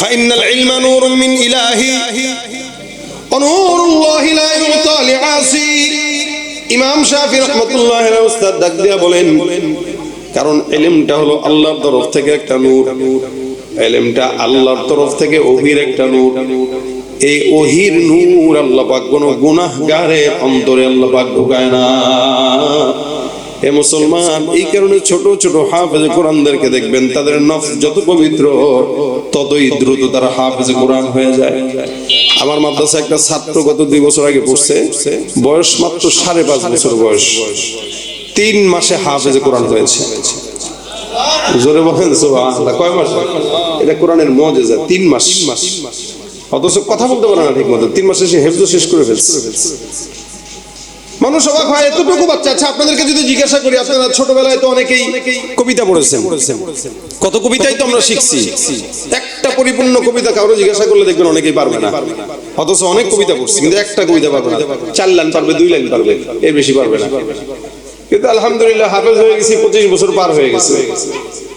ফাইনাল ইলমা নূরুম মিন ইলাহি ওয়া নূরুল্লাহি লা ইউতা লিআসি। ইমাম শাফিঈ রাহমাতুল্লাহি আলাইহি ওস্তাদ ডাক দিয়া বলেন, কারণ ইলমটা হলো আল্লাহর তরফ থেকে একটা নূর, ইলমটা আল্লাহর তরফ থেকে ওহির একটা নূর। এই ওহির নূর আল্লাহ পাক কোন গুনাহগারের অন্তরে আল্লাহ পাক ঢুকায় না। এ মুসলমান, এই কারণে ছোট ছোট হাফেজে কোরআনদেরকে দেখবেন তাদের নফস যত পবিত্র ততই দ্রুত তারা হাফেজে কোরআন হয়ে যায়। আমার মাদ্রাসা একটা ছাত্র গত 2 বছর আগে পড়ছে, বয়স মাত্র 5.5 বছর বয়স, 3 মাসে হাফেজে কোরআন হয়েছে। জোরে বলেন সুবহানাল্লাহ। কয় মাস? এটা কোরআনের মুজিজা, 3 মাস। অথচ কথা বলতে পারে না ঠিক মতো, 3 মাসে সে হেফজ শেষ করে ফেলছে। মানুষ অবাক হয়, এতটুকু বাচ্চা। আচ্ছা, আপনাদেরকে যদি জিজ্ঞাসা করি, আপনারা ছোটবেলায় তো অনেকেই কবিতা পড়েছেন, কত কবিতাই তো আমরা শিখছি। একটা পরিপূর্ণ কবিতা কারো জিজ্ঞাসা করলে দেখবেন অনেকেই পারবে না। অথচ অনেক কবিতা পড়ছি, কিন্তু একটা কবিতা পারবে না। 4 লাইন পারবে, 2 লাইন পারবে, এর বেশি পারবে না। কিন্তু আলহামদুলিল্লাহ হাফেজ হয়ে গেছি, 25 বছর পার হয়ে গেছে।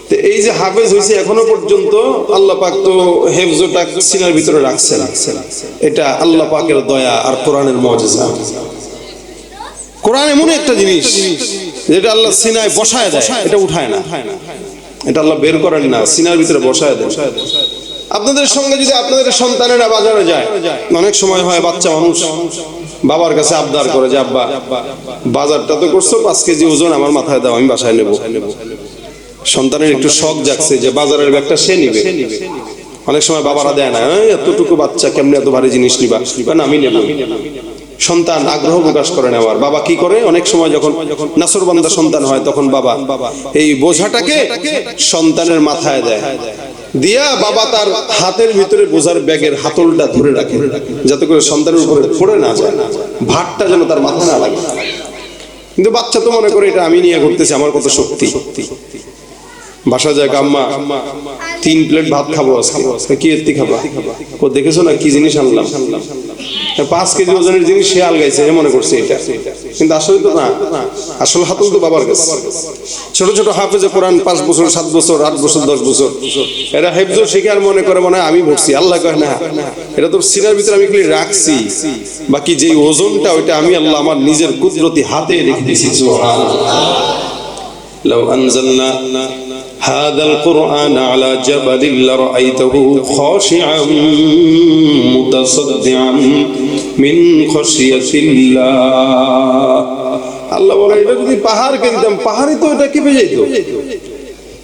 তো এই যে হাফেজ হয়েছে এখনো পর্যন্ত, আল্লাহ পাক তো হেফজটা সিনার ভিতরে রাখছেন। এটা আল্লাহ পাকের দয়া আর কোরআনের মুজিজা। কোরআন এমন একটা জিনিস যেটা আল্লাহ সিনায় বসায় দেয়, এটা উঠায় না। এটা আল্লাহ বের করেন না, সিনার ভিতরে বসায় দেয়। আপনাদের সঙ্গে যদি আপনাদের সন্তানেরা বাজারে যায়, অনেক সময় হয় বাচ্চা মানুষ বাবার কাছে আবদার করে যে আব্বা বাজারটা তো করছো, 5 কেজি ওজন আমার মাথায় দাও, আমি বাসায় নেব। সন্তানের একটু শখ জাগছে যে বাজারের ব্যাগটা সে নিবে। অনেক সময় বাবারা দেয় না, এতটুকু বাচ্চা কেমনে এত ভারী জিনিস নিবা, না আমি নেব। সন্তান আগ্রহ প্রকাশ করে নেওয়ার, বাবা কি করে, অনেক সময় যখন নাসরবান্দা সন্তান হয় তখন বাবা এই বোঝাটাকে সন্তানের মাথায় দেয়, দিয়া বাবা তার হাতের ভিতরে বোঝার ব্যাগের হাতলটা ধরে রাখে, যাতে করে সন্তানের উপরে পড়ে না যায়, ভারটা যেন তার মাথায় না লাগে। কিন্তু বাচ্চা তো মনে করে এটা আমি নিয়ে ঘুরতেছি, আমার কত শক্তি। বাসা যায়, আম্মা 3 প্লেট ভাত খাবো আজকে। কি এত্তি খাবা? ও দেখেছো না কি জিনিস আনলাম, 5 কেজি ওজনের জিনিস সে আলগাইছে, মনে করছে এটা। কিন্তু আসলে তো না, আসল হাতল তো বাবার কাছে। ছোট ছোট হাফেজে কোরআন 5 বছর, 7 বছর, 8 বছর, 10 বছর, এরা হেফজ শিখে আর মনে করে মনে হয় আমি ভরছি। আল্লাহ কয় না, এটা তো সিনার ভিতরে আমি খালি রাখছি, বাকি যে ওজনটা ওইটা আমি আল্লাহ আমার নিজের কুদরতি হাতে রেখে দিয়েছি। সুবহানাল্লাহ। লাউ আনজালনা هذا القرآن على جبل لرأيته خاشعا متصدعا من خشية الله। আল্লাহ বলে এটা যদি পাহাড়কে দিতাম, পাহাড়ই তো এটা কেঁপে যেত।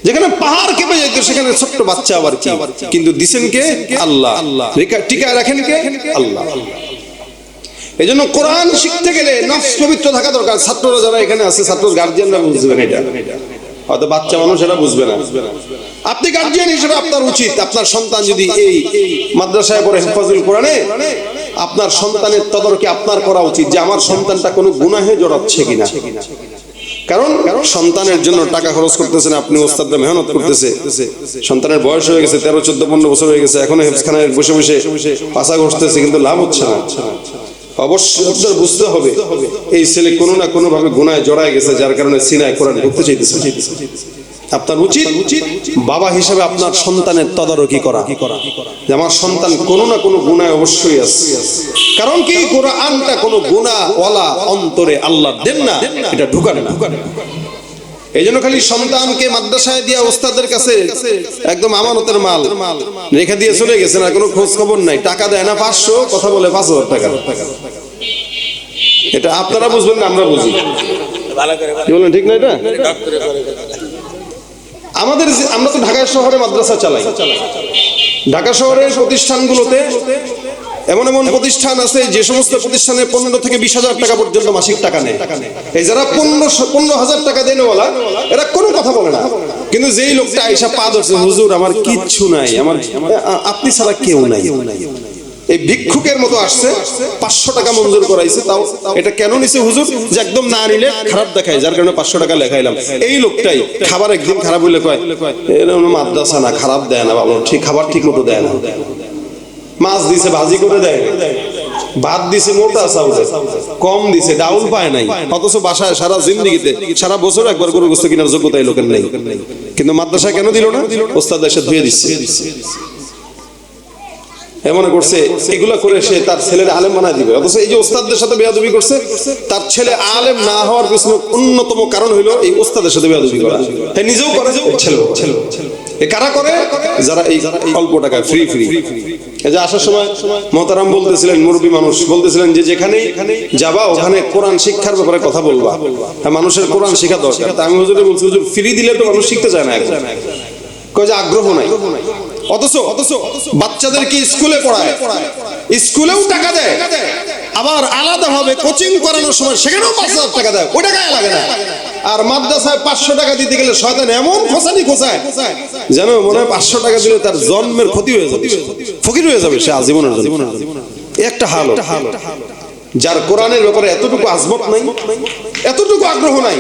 যেখানে পাহাড় কেঁপে যেত সেখানে ছোট্ট বাচ্চা আবার কি, কিন্তু দিছেন কে? আল্লাহ। টিকায় রাখেন কে? আল্লাহ। এই জন্য কোরআন শিখতে গেলে নফস পবিত্র থাকা দরকার। ছাত্ররা যারা এখানে আছে, ছাত্র গার্জিয়ানরা বুঝবেন এটা, হয়তো বাচ্চা মানুষ এরা বুঝবে না। আপনি গার্জিয়ান হিসেবে আপনার উচিত, আপনার সন্তান যদি এই মাদ্রাসায় পড়ে হেফাজুল কোরআনে, আপনার সন্তানের তদারকি আপনার করা উচিত যে আমার সন্তানটা কোনো গুনাহে জড়াচ্ছে কিনা। কারণ সন্তানের জন্য টাকা খরচ করতেছেন আপনি, ওস্তাদরা মেহনত করতেছে, সন্তানের বয়স হয়ে গেছে 13, 14, 15 বছর হয়ে গেছে, এখনো হেফজখানায় বসে বসে পাশা ঘষতেছে, কিন্তু লাভ হচ্ছে না। অবশ্যই আপনার বুঝতে হবে এই ছেলে কোনো না কোনো ভাবে গুনাহে জড়ায় গেছে, যার কারণে সিনায় কোরআন ঢুকতে চাইতেছে। আপনার উচিত বাবা হিসেবে আপনার সন্তানের তদারকি করা, যে আমার সন্তান কোনো না কোনো গুনাহে অবশ্যই আছে। কারণ কি, কোরআনটা কোনো গুনাহওয়ালা অন্তরে আল্লাহ দেন না, এটা ঢুকায় না। এই জন্য খালি সন্তানকে মাদ্রাসায় দিয়া ওস্তাদের কাছে একদম আমানতের মাল রেখে দিয়ে চলে গেছে, না কোনো খোঁজ খবর নাই, টাকা দেয় না 500, কথা বলে 5000 টাকা। এটা আপনারা বুঝবেন না, আমরা বুঝি। কি বলেন ঠিক না? এটা আমাদের, আমরা তো ঢাকা শহরে মাদ্রাসা চালাই। ঢাকা শহরের প্রতিষ্ঠানগুলোতে এমন এমন প্রতিষ্ঠান আছে যে সমস্ত প্রতিষ্ঠানে 15 থেকে 20,000 টাকা পর্যন্ত মাসিক টাকা নেয়। এই যারা 15,000 টাকা দেনওয়ালা, এরা কোনো কথা বলে না। কিন্তু যেই লোকটা আইসা পা ধরছে, হুজুর আমার কিচ্ছু নাই, আমার আপনি ছাড়া কেউ নাই, এই ভিক্ষুকের মতো আসছে, 500 টাকা মঞ্জুর করাইছে। তাও এটা কেন নিছে হুজুর? যে একদম না নিলে খারাপ দেখায়, যার কারণে 500 টাকা লেখাইলাম। এই লোকটাই খাবার একদিন খারাপ হইলে কয় এরকম মাদ্রাসা না, খারাপ দেয় না বাবা, ঠিক খাবার ঠিক মতো দেয় না। মাছ দিছে ভাজি করে দেয়, ভাত দিছে মোটা চাউলে, কম দিছে, ডাউল পায় নাই। অথচ বাসায় সারা জিন্দেগিতে সারা বছর একবার গরুর গোশত কেনার যোগ্যতা এই লোকের নেই। কিন্তু মাদ্রাসায় কেন দিল না? ওস্তাদ এসে ধুয়ে দিচ্ছে। এমন করছে এগুলা করে সে তার ছেলের আলেম বানায় দিবে। অথচ এই যে ওস্তাদদের সাথে বেয়াদবি করছে, তার ছেলে আলেম না হওয়ার পিছনে অন্যতম কারণ হলো এই ওস্তাদের সাথে বেয়াদবি করা। হ্যাঁ, নিজেও করে, ছেলে এ কারা করে? যারা এই অল্প টাকায় ফ্রি এই যে আসার সময় মোহতারাম বলতেছিলেন, মুরব্বী মানুষ বলতেছিলেন যে যেখানে যাবা ওখানে কোরআন শিক্ষার ব্যাপারে কথা বলবা, মানুষের কোরআন শেখা দরকার। তা আমি হুজুরে বলছি, হুজুর ফ্রি দিলে তো মানুষ শিখতে চায় না, কয় যে আগ্রহ নাই। অথচ বাচ্চাদেরকে স্কুলে পড়ায়, স্কুলেও টাকা দেয়, আবার আলাদা ভাবে কোচিং করানোর সময় সেখানেও 5,000 টাকা দেয়, ওই টাকা লাগে না। আর মাদ্রাসায় 500 টাকা দিতে গেলে শয়তান এমন খোঁচানি খোঁচায় যেন মনে হয় 500 টাকা দিলে তার জন্মের ক্ষতি হয়ে যাবে, ফকির হয়ে যাবে সে আজীবনের জন্য। একটা হাল যার কোরআনের ব্যাপারে এতটুকু আজমত নাই, এতটুকু আগ্রহ নাই,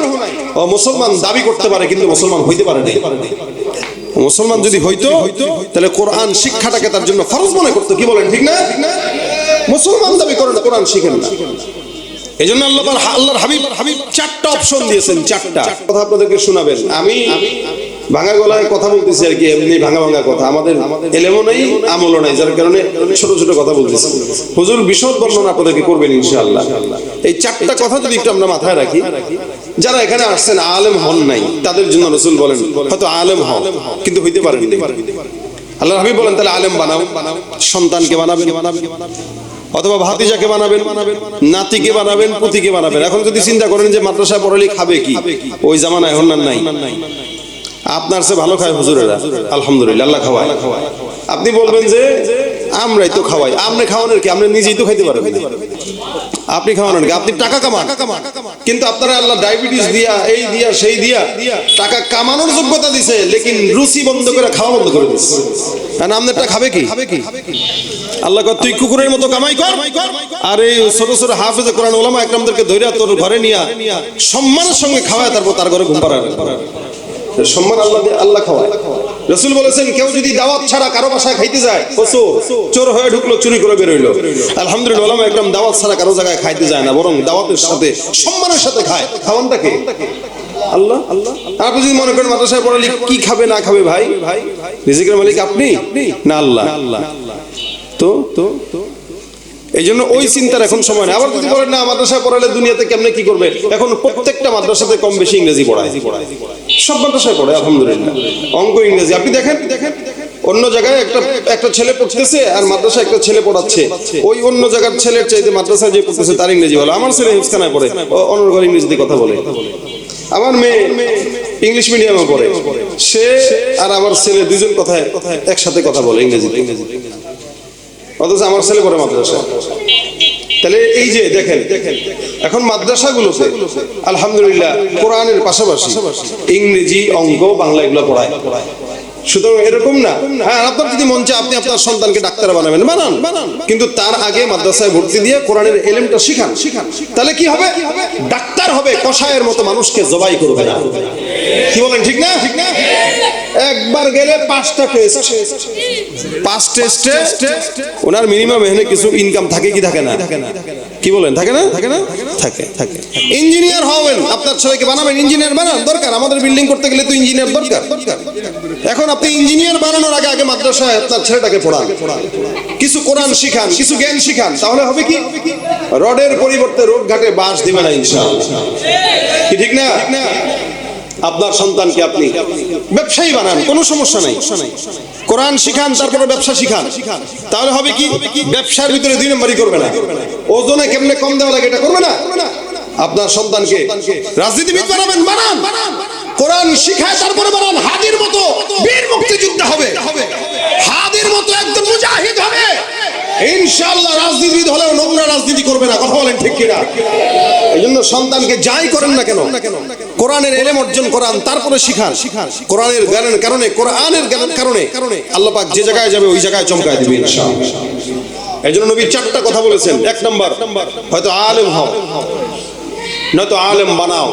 ও মুসলমান দাবি করতে পারে কিন্তু মুসলমান হইতে পারে না। মুসলমান যদি হইতো তাহলে কোরআন শিক্ষাটাকে তার জন্য ফরজ মনে করতো। কি বলেন, ঠিক না? মুসলমান দাবি করেন, কোরআন শিখেন না। এই জন্য আল্লাহর হাবিব 4টা অপশন দিয়েছেন, 4টা কথা আপনাদেরকে শোনাবেন। আমি ভাঙা গলায় কথা বলতেছি আর কি, এমনি ভাঙা কথা। আমাদের এলেমও নাই, আমলও নাই, যার কারণে ছোট ছোট কথা বলতেছি। হুজুর বিশদ বর্ণনা আপনাদেরকে করবেন ইনশাআল্লাহ। এই 4টা কথা যদি একটু আমরা মাথায় রাখি, যারা এখানে আসছেন আলেম হন নাই তাদের জন্য রাসূল বলেন হয়তো আলেম হন কিন্তু হইতে পারেন। আল্লাহর হাবিব বলেন তাহলে আলেম বানাও, সন্তানকে বানাবেন, অথবা ভাতিজাকে বানাবেন, নাতিকে বানাবেন, পুতিকে বানাবেন। এখন যদি চিন্তা করেন যে মাদ্রাসায় পড়ালে খাবে কি, ওই জামানা এখন আর নাই। আপনার চেয়ে ভালো খায় হুজুরেরা, আলহামদুলিল্লাহ, আল্লাহ খাওয়ায়। আপনি বলবেন যে আমরাই তো খাওয়াই। আপনি খাওয়ানোর কি? আপনি নিজেই তো খাইতে পারবেন। আপনি খাওয়ানোর কি? আপনি টাকা কামান, কিন্তু আপনারা আল্লাহ ডায়াবেটিস দিয়া, এই দিয়া, সেই দিয়া টাকা কামানোর যোগ্যতা দিছে, লেকিন রুচি বন্ধ করে খাওয়া বন্ধ করে দিচ্ছে। কারণ আপনারটা খাবে কি? আল্লাহ কয় তুই কুকুরের মতো কামাই কর, আর এই ছোট ছোট হাফেজে কোরআন ওলামা একরামদেরকে ধইরা তোর ঘরে নিয়া সম্মানের সঙ্গে খাওয়ায়, তারপর তার ঘরে ঘুম পাড়ায়। সম্মান আল্লাহ খাওয়ায়। রাসূল বলেছেন কেউ যদি দাওয়াত ছাড়া কারো বাসায় খাইতে যায়, চোর হয়ে ঢুকলো, চুরি করে বের হইলো। আলহামদুলিল্লাহ, ওলামা একরাম দাওয়াত ছাড়া কারো জায়গায় খাইতে যায় না, বরং দাওয়াতের সাথে সম্মানের সাথে খায়। খাওয়ানটা কে? আল্লাহ। আপনি যদি মনে করেন মাদ্রাসায় পড়ালে কি খাবে না খাবে, ভাই রিজিকের মালিক আপনি না আল্লাহ। তো এই জন্য ওই চিন্তার এখন সময় নেই। আবার যদি বলেন না মাদ্রাসায় পড়ালে দুনিয়াতে কেমনে কি করবে, এখন প্রত্যেকটা মাদ্রাসাতে কম বেশি ইংরেজি পড়ায়, সব মাদ্রাসায় পড়ে আলহামদুলিল্লাহ, অঙ্ক ইংরেজি। আপনি দেখেন অন্য জায়গায় একটা ছেলে পড়তেছে আর মাদ্রাসায় একটা ছেলে পড়াচ্ছে, ওই অন্য জায়গার ছেলের চাইতে মাদ্রাসায় যে পড়তেছে তার ইংরেজি ভালো। আমার ছেলে হিফজখানায় পড়ে, অন্য ঘরে ইংরেজিতে কথা বলে। আমার মেয়ে ইংলিশ মিডিয়ামে পড়ে, সে আর আমার ছেলে দুজন কথায় একসাথে কথা বলে ইংরেজিতে, অথচ আমার ছেলে পড়ে মাদ্রাসায়। তাহলে এই যে দেখেন এখন মাদ্রাসাগুলোতে আলহামদুলিল্লাহ কোরআনের পাশাপাশি ইংরেজি, অঙ্ক, বাংলা এগুলো পড়ায়। সুতরাং এরকম না, হ্যাঁ আপনার যদি মন চায় আপনি আপনার সন্তানকে ডাক্তার বানান, কিন্তু তার আগে মাদ্রাসায় ভর্তি দিয়ে কোরআনের এলেমটা শিখান। তাহলে কি হবে? ডাক্তার হবে, কসাইয়ের মতো মানুষকে জবাই করবে না। কি বলেন, ঠিক না? একবার গেলে 5টা টেস্ট, 5 টেস্টে ওনার মিনিমাম এখানে কিছু ইনকাম থাকে কি থাকে না? কি বলেন, থাকে না? থাকে। ইঞ্জিনিয়ার হবেন, আপনার ছেলেকে বানাবেন, ইঞ্জিনিয়ার বানান, দরকার। আমাদের বিল্ডিং করতে গেলে তো ইঞ্জিনিয়ার দরকার। এখন আপনি ইঞ্জিনিয়ার বানানোর আগে মাদ্রাসায় আপনার ছেলেটাকে পড়ান, কিছু কোরআন শিখান, কিছু জ্ঞান শিখান, তাহলে হবে কি? রডের পরিবর্তে রোড ঘাটে বাঁশ দিবে না ইনশাআল্লাহ। কি ঠিক না? আপনার সন্তানকে আপনি ব্যবসায়ী বানান, কোনো সমস্যা নাই। কোরআন শিখান, তারপরে ব্যবসা শিখান, তাহলে হবে কি? ব্যবসার ভিতরে 2 নম্বরই করবে না, ওজনে কেমনে কম দেওয়া লাগে এটা করবে না। আপনার সন্তানকে রাজনীতিবিদ বানাবেন, কোরআন শিখায় তারপরে বানান। হাদির মতো বীর মুক্তিযোদ্ধা হবে, হাদির মতো একদম মুজাহিদ হবে ইনশাআল্লাহ। রাজনীতিবিদ হলেও নোংরা রাজনীতি করবে না। কথা বলেন ঠিক কিনা? এইজন্য সন্তানকে যাই করেন না কেন কোরআনের ইলম অর্জন করান, তারপরে শিখান। কোরআনের জ্ঞানের কারণে, কোরআনের জ্ঞানের কারণে আল্লাহ পাক যে জায়গায় যাবে ওই জায়গায় চমকায় দিবে ইনশাআল্লাহ। এই জন্য নবী 4টা কথা বলেছেন। 1 নাম্বার, হয়তো আলেম হও, নয়তো আলেম বানাও,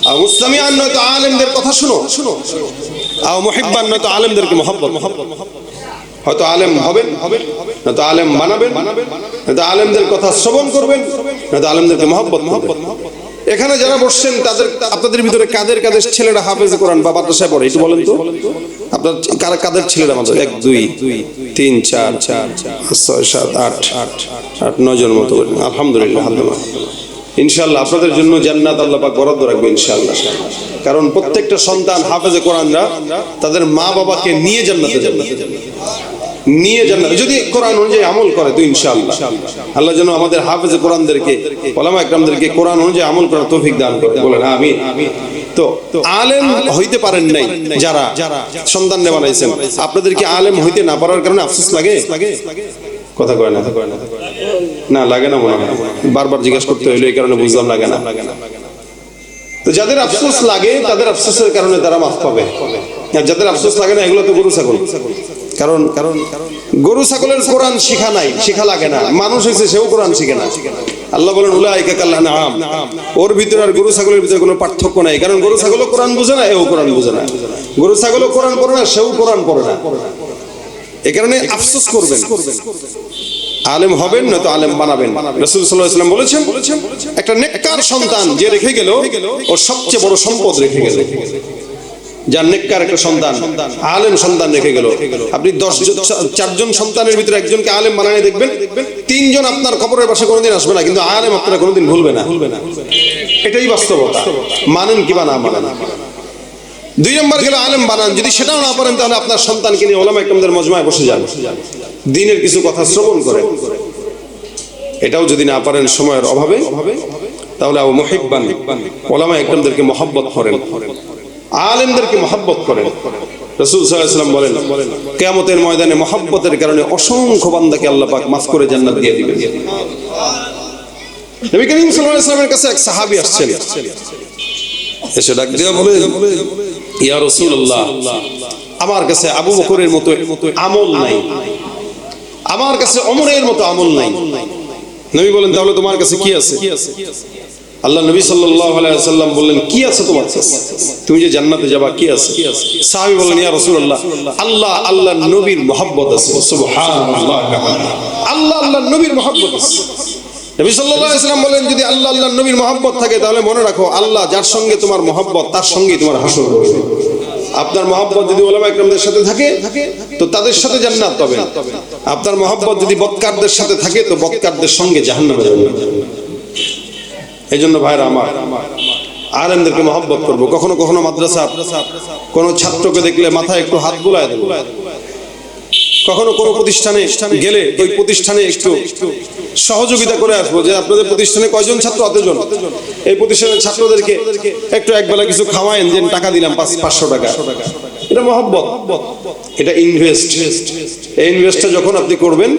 আর মুসতামিআন, নয়তো আলেমদের কথা শুনো, আর মুহিব্বান, নয়তো আলেমদেরকে মহব্বত। হয়তো আলেম হবেন, নয়তো আলেম বানাবেন, নয়তো আলেমদের কথা শ্রবণ করবেন, নয়তো আলেমদেরকে মহব্বত। এখানে যারা বসছেন তাদের, আপনাদের ভিতরে কাদের কাদের ছেলেরা হাফেজ কোরআন বা মাদ্রাসায় পড়ে একটু বলেন তো। আপনার কাদের ছেলেরা আমাদের 1 2 3 4 6 7 8 9 জন মতো। আলহামদুলিল্লাহ, ইনশাআল্লাহ আপনাদের জন্য জান্নাত আল্লাহ পাক বরাদ্দ রাখবে ইনশাআল্লাহ। কারণ প্রত্যেকটা সন্তান হাফেজে কোরআনরা তাদের মা বাবাকে নিয়ে জান্নাতে যাবে, নিয়ে জান্নাত, যদি কোরআন অনুযায়ী আমল করে তো ইনশাআল্লাহ। আল্লাহ যেন আমাদের হাফেজে কোরআনদেরকে, উলামা ইকরামদেরকে কোরআন অনুযায়ী আমল করার তৌফিক দান করে, বলেন আমিন। তো আলেম হইতে পারেন নাই যারা সন্তান নেওয়া বানাইছেন, আপনাদেরকে আলেম হইতে না পারার কারণে আফসোস লাগে? কথা কয় না, না লাগে না মনে হয়, বারবার জিজ্ঞাসা করতে হইলো, এই কারণে বুঝলাম লাগে না। তো যাদের আফসোস লাগে তাদের আফসোসের কারণে তারা মাফ পাবে, আর যাদের আফসোস লাগে না এগুলো তো গরু ছাগল। কারণ গরু ছাগলের কোরআন শিখা নাই, শিখা লাগে না, মানুষ হয়েছে সেও কোরআন শিখে না। আল্লাহ বলেন উলাইকা কাল আনআম, ওর ভিতরে আর গরু ছাগলের ভিতরে কোনো পার্থক্য নাই। কারণ গরু ছাগলও কোরআন বুঝে না, এও কোরআন বুঝে না। গরু ছাগলও কোরআন পড়ে না, সেও কোরআন পড়ে না। এই কারণে আফসোস করবেন, আলেম হবেন নয়তো আলেম বানাবেন। রাসূল সাল্লাল্লাহু আলাইহি ওয়াসাল্লাম বলেছেন, একটা নেককার সন্তান যে রেখে গেল ও সবচেয়ে বড় সম্পদ রেখে গেল। যার নেককার একটা সন্তান, আলেম সন্তান রেখে গেল, আপনি 4 জন সন্তানের ভিতরে একজনকে আলেম বানায় দেখবেন, 3 জন আপনার কবরের পাশে কোনোদিন আসবে না, কিন্তু আলেম আপনারা কোনোদিন ভুলবে না। এটাই বাস্তবতা, মানেন কি বা না মানেন। 2 নম্বর গেল আলেম বানান, যদি সেটাও না পারেন তাহলে আপনার সন্তানকে নিয়ে উলামা ইকরামদের মজমায় বসে যান, দ্বীনের কিছু কথা শ্রবণ করেন। এটাও যদি না পারেন সময়ের অভাবে, তাহলে আও মুহিব্বান, উলামা ইকরামদেরকে মহব্বত করেন, আলেমদেরকে মহব্বত করেন। রাসূল সাল্লাল্লাহু আলাইহি ওয়াসাল্লাম বলেন, কিয়ামতের ময়দানে মহব্বতের কারণে অসংখ্য বান্দাকে আল্লাহ পাক মাফ করে জান্নাত দিয়ে দিবেন। নবী করিম সাল্লাল্লাহু আলাইহি ওয়াসাল্লামের কাছে এক সাহাবী আসছেন, এসে ডাক দিয়ে বলে, ইয়া রাসূলুল্লাহ, আমার কাছে আবু বকরের মতো আমল নাই, আমার কাছে ওমরের মতো আমল নাই। নবী বলেন, তাহলে তোমার কাছে কি আছে? আল্লাহ নবী সাল্লাল্লাহু আলাইহি ওয়াসাল্লাম বললেন, কি আছে তোমার কাছে? তুমি যে জান্নাতে যাবা, কি আছে? সাহাবী বলেন, ইয়া রাসূলুল্লাহ, আল্লাহর নবীর মহব্বত আছে। সুবহানাল্লাহ, আল্লাহর নবীর মহব্বত আছে। নবী সাল্লাল্লাহু আলাইহি ওয়াসাল্লাম বলেন, যদি আল্লাহর নবীর মহব্বত থাকে তাহলে মনে রাখো, আল্লাহ যার সঙ্গে তোমার মহব্বত তার সঙ্গেই তোমার হাসর হবে। আপনার মহব্বত যদি উলামা ইকরামদের সাথে থাকে তো তাদের সাথে জান্নাত পাবেন, আপনার মহব্বত যদি বদকারদের সাথে থাকে তো বদকারদের সঙ্গে জাহান্নামে যাবেন। এইজন্য ভাইরা আমার, আলেমদেরকে মহব্বত করব। কখনো কখনো মাদ্রাসার কোনো ছাত্রকে দেখলে মাথায় একটু হাত বুলায় দেব, কখনো কোনো প্রতিষ্ঠানে গেলে ওই প্রতিষ্ঠানে একটু সহযোগিতা করে আসবো, যে আপনাদের প্রতিষ্ঠানে কয়জন ছাত্র? অতজন। এই প্রতিষ্ঠানের ছাত্রদেরকে একটু একবেলা কিছু খাওয়ায়েন, যে টাকা দিলাম 500 টাকা। এটা মহব্বত, এটা ইনভেস্ট। এই ইনভেস্টটা যখন আপনি করবেন,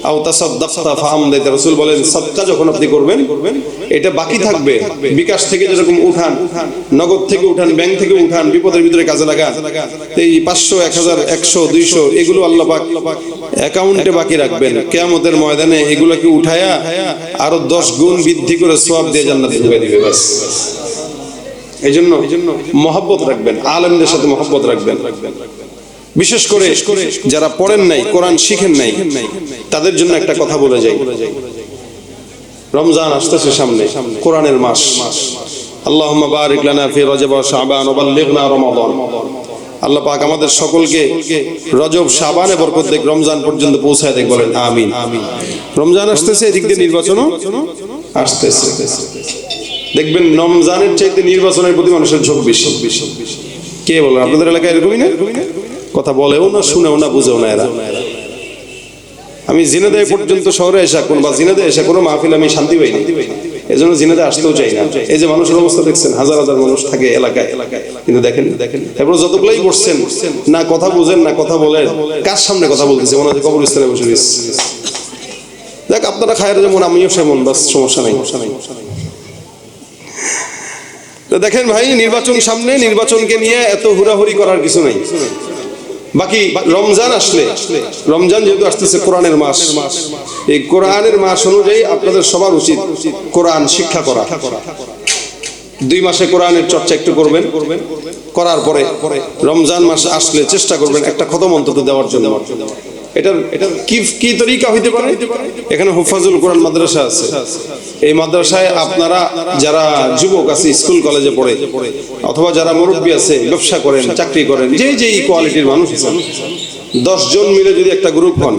আও তাসাদদাকতা ফাহামদাইতা, রাসূল বলেন, সাদকা যখন আপনি করবেন, এটা বাকি থাকবে। বিকাশ থেকে যেরকম উঠান, নগদ থেকে উঠান, ব্যাংক থেকে উঠান, বিপদের ভিতরে কাজে লাগান। এই 500 1000 100 200 এগুলো আল্লাহ পাক অ্যাকাউন্টে বাকি রাখবেন। কিয়ামতের ময়দানে এগুলোকে উঠায়া আরো 10 গুণ বৃদ্ধি করে সওয়াব দিয়ে জান্নাতে ঢুকিয়ে দিবে। বাস, এইজন্য মহব্বত রাখবেন, আলেমদের সাথে মহব্বত রাখবেন। বিশেষ করে যারা পড়েন নাই, কোরআন শিখেন নাই, তাদের জন্য একটা কথা বলে যাই। রমজান আসতেছে সামনে, কোরআনের মাস। আল্লাহুম্মা বারিক লানা ফি রজব ওয়া শাবান ওয়া বাল্লিগনা রমাদান। আল্লাহ পাক আমাদের সকলকে রজব শাবানে বরকত দেখ, রমজান পর্যন্ত পৌঁছায় দেখ, বলেন আমিন। রমজান আসতেছে, এদিক দিয়ে নির্বাচনও আসতেছে। দেখবেন রমজানের চাইতে নির্বাচনের প্রতি মানুষের ঝোঁক বেশি। কে বলেন আপনাদের এলাকায় এরকমই না? কথা বলেও না, শুনেও না, বুঝেও না এরা। আমি জিনাদায় পর্যন্ত শহরে এসে বা জিনাদায় এসে কোনো মাহফিল আমি শান্তি পাইনি, এজন্য জিনাদায় আসতেও চাই না। এই যে মানুষের অবস্থা দেখছেন, হাজার হাজার মানুষ থাকে এলাকায়, কিন্তু দেখেন এরপর যতগুলাই বসছেন, না কথা বুঝেন না কথা বলেন, কার সামনে কথা বলতেছে? মনে হয় কবরস্থানে বসে রয়েছে। দেখ, আপনারা খায়ের যেমন, আমিও সেমন, বাস সমস্যা নাই। দেখেন ভাই, নির্বাচন সামনে, নির্বাচনকে নিয়ে এত হুড়াহুড়ি করার কিছু নাই। বাকি রমজান আসলে, রমজান যেহেতু আসতেছে কোরআনের মাস, এই কোরআনের মাস অনুযায়ী আপনাদের সবার উচিত কোরআন শিক্ষা করা। 2 মাসে কোরআনের চর্চা একটু করবেন, করার পরে রমজান মাস আসলে চেষ্টা করবেন একটা খতম অন্তত দেওয়ার জন্য। এটার কি তরিকা হইতে পারে? এখানে হুফাজুল কোরআন মাদ্রাসা আছে। এই মাদ্রাসায় আপনারা যারা যুবক আছে, স্কুল কলেজে পড়ে, অথবা যারা মুরব্বী আছে, ব্যবসা করেন, চাকরি করেন, যে কোয়ালিটির মানুষ আছেন, 10 জন মিলে যদি একটা গ্রুপ হন,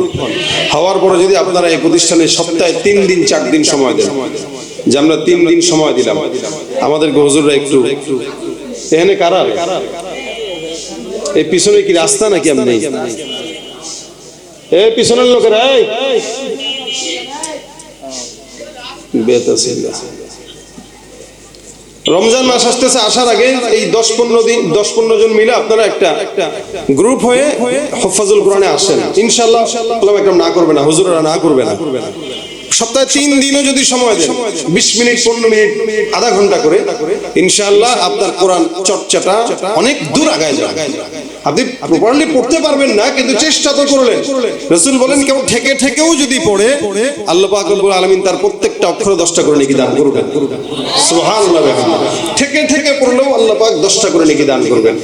হওয়ার পরে যদি আপনারা এই প্রতিষ্ঠানে সপ্তাহে 3 দিন 4 দিন সময় দেন, যে আমরা 3 দিন সময় দিলাম, আমাদেরকে হুজুররা একটু এখানে কারা এই পিছনে কি রাস্তা নাকি? আমি নেই এই পিছনের লোকেরা রমজান মাস আসতেছে, আসার আগে এই 10-15 জন মিলে আপনারা একটা গ্রুপ হয়ে হুফাজুল কোরআনে আসেন। ইনশাআল্লাহ একদম না করবে না, হুজুররা না করবে না। সপ্তাহে 3 দিনও যদি সময় দেন, 20 মিনিট 15 মিনিট আধা ঘন্টা করে, ইনশাআল্লাহ আপনার কোরআন চর্চাটা অনেক দূর আগায় যাবে। আপনি প্রপারলি পড়তে পারবেন না, কিন্তু চেষ্টা তো করলেন। রাসূল বলেন কেউ থেকেও যদি পড়ে, আল্লাহ পাক রব্বুল আলামিন তার প্রত্যেকটা অক্ষরে 10টা করে নেকি দান করবেন। সুবহানাল্লাহ। থেকে পড়লেও আল্লাহ পাক 10টা করে নেকি দান করবেন।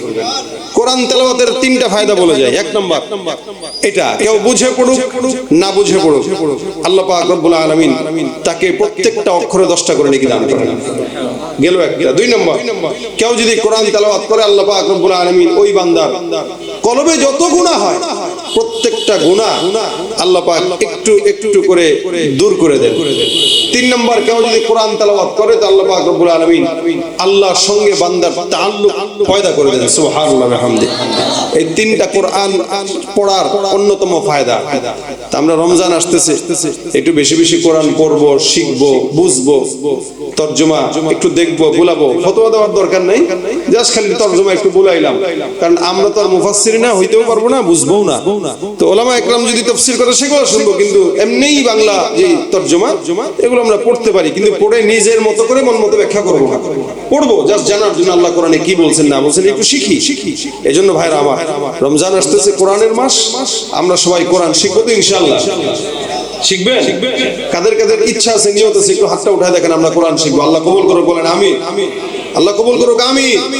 কোরআন তেলাওয়াতের 3টা ফায়দা বলে যায়। 1 নম্বর এটা, কেউ বুঝে পড়ুক না বুঝে পড়ুক, আল্লাহ পাক রব্বুল আলামিন তাকে প্রত্যেকটা অক্ষরে 10টা করে নেকি দান করেন। গেল একটা। 2 নম্বর, কেউ যদি কোরআন তেলাওয়াত করে, আল্লাহ পাক রব্বুল আলামিন ওই বান্দার কলবে যত গুনাহ হয় প্রত্যেকটা গুনাহ আল্লাহ পাক একটু করে দূর করে দেন। 3 নম্বর, কেউ যদি কোরআন তেলাওয়াত করে, তো আল্লাহ পাক রব্বুল আলামিন আল্লাহর সঙ্গে বান্দার তাআল্লুক পয়দা করে দেন। সুবহানাল্লাহ ওয়া বিহামদিহি। এই 3টা কোরআন পড়ার অন্যতম ফায়দা। তা আমরা রমজান আসতেছে, একটু বেশি বেশি কোরআন পড়বো, শিখবো, বুঝবো, তরজমা একটু দেখবো, বুলাবো। ফতোয়া দেওয়ার দরকার নাই, জাস্ট খালি তরজমা একটু বুলাইলাম, কারণ আমরা তো আর মুফাসসির না, হইতেও পারবো না, বুঝবোও না। তো ওলামা একরাম যদি তাফসীর করে সেগুলো শুনবো, কিন্তু এমনিই বাংলা যে তরজমা এগুলো আমরা পড়তে পারি, কিন্তু পড়ে নিজের মতো করে মন মতো ব্যাখ্যা করবো না। পড়বো জাস্ট জানার জন্য আল্লাহ কোরআনে কি বলছেন না বলছেন একটু শিখি। এজন্য ভাইরা আমার, রমজান আসতেছে, কোরআনের মাস, আমরা সবাই কোরআন শিখবো তো ইনশাআল্লাহ। শিখবেন? কাদের কাদের ইচ্ছা আছে, নিয়ত আছে, একটু হাতটা উঠায় দেখেন, আমরা কোরআন শিখবো। আল্লাহ কবুল করুক, বলেন আমিন। আল্লাহ কবুল করুক, আমিন।